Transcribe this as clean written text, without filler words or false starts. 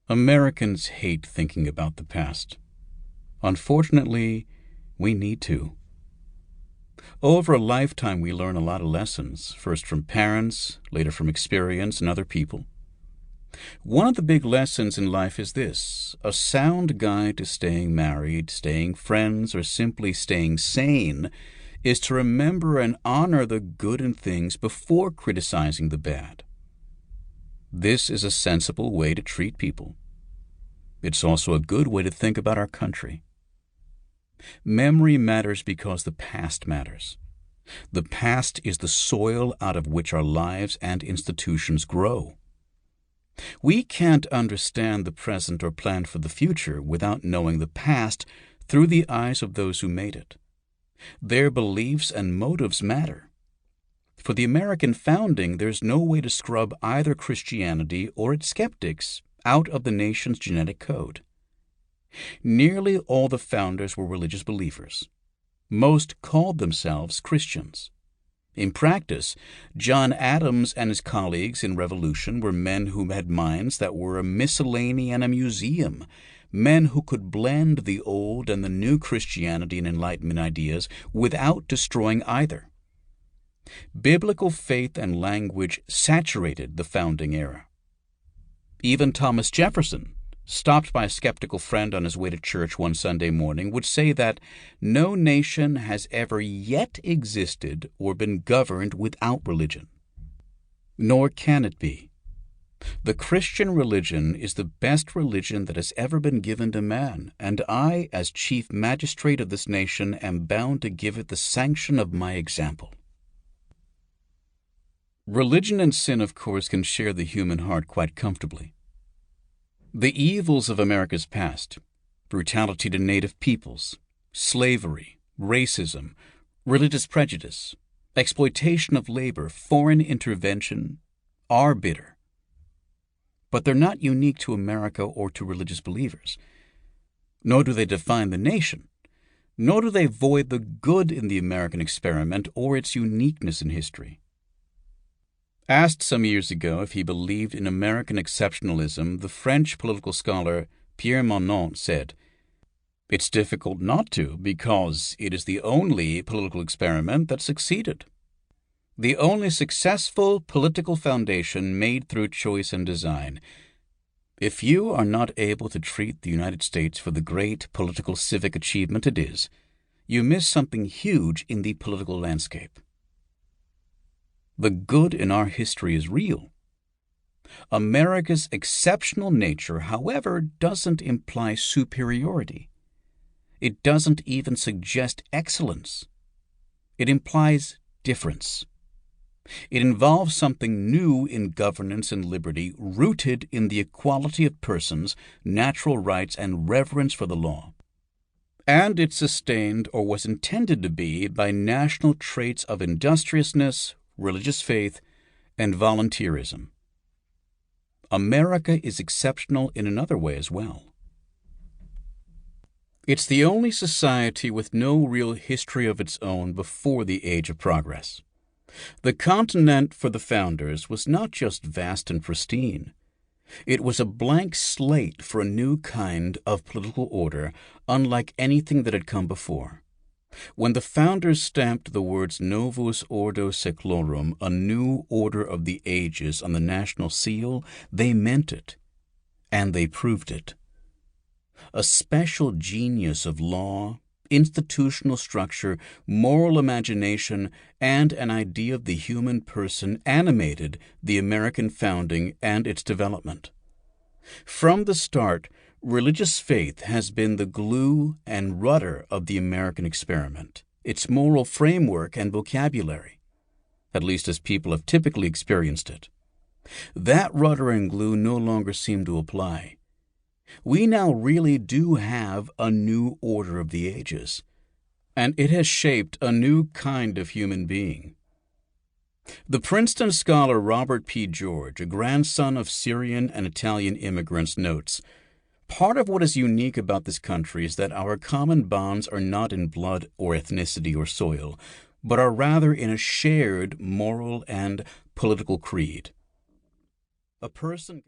Americans hate thinking about the past. Unfortunately, we need to. Over a lifetime, we learn a lot of lessons, first from parents, later from experience and other people. One of the big lessons in life is this: a sound guide to staying married, staying friends, or simply staying sane is to remember and honor the good in things before criticizing the bad. This is a sensible way to treat people. It's also a good way to think about our country. Memory matters because the past matters. The past is the soil out of which our lives and institutions grow. We can't understand the present or plan for the future without knowing the past through the eyes of those who made it. Their beliefs and motives matter. For the American founding, there's no way to scrub either Christianity or its skeptics out of the nation's genetic code. Nearly all the founders were religious believers. Most called themselves Christians. In practice, John Adams and his colleagues in Revolution were men who had minds that were a miscellany and a museum, men who could blend the old and the new Christianity and Enlightenment ideas without destroying either. Biblical faith and language saturated the founding era. Even Thomas Jefferson, stopped by a skeptical friend on his way to church one Sunday morning, would say that no nation has ever yet existed or been governed without religion. Nor can it be. The Christian religion is the best religion that has ever been given to man, and I, as chief magistrate of this nation, am bound to give it the sanction of my example. Religion and sin, of course, can share the human heart quite comfortably. The evils of America's past, brutality to native peoples, slavery, racism, religious prejudice, exploitation of labor, foreign intervention, are bitter. But they're not unique to America or to religious believers. Nor do they define the nation. Nor do they void the good in the American experiment or its uniqueness in history. Asked some years ago if he believed in American exceptionalism, the French political scholar Pierre Monod said, "It's difficult not to, because it is the only political experiment that succeeded. The only successful political foundation made through choice and design. If you are not able to treat the United States for the great political civic achievement it is, you miss something huge in the political landscape." The good in our history is real. America's exceptional nature, however, doesn't imply superiority. It doesn't even suggest excellence. It implies difference. It involves something new in governance and liberty, rooted in the equality of persons, natural rights, and reverence for the law. And it's sustained, or was intended to be, by national traits of industriousness, religious faith, and volunteerism. America is exceptional in another way as well. It's the only society with no real history of its own before the Age of Progress. The continent for the founders was not just vast and pristine. It was a blank slate for a new kind of political order, unlike anything that had come before. When the founders stamped the words Novus Ordo Seclorum, a new order of the ages, on the national seal, they meant it, and they proved it. A special genius of law, institutional structure, moral imagination, and an idea of the human person animated the American founding and its development. From the start, religious faith has been the glue and rudder of the American experiment, its moral framework and vocabulary, at least as people have typically experienced it. That rudder and glue no longer seem to apply. We now really do have a new order of the ages, and it has shaped a new kind of human being. The Princeton scholar Robert P. George, a grandson of Syrian and Italian immigrants, notes, "Part of what is unique about this country is that our common bonds are not in blood or ethnicity or soil, but are rather in a shared moral and political creed. A person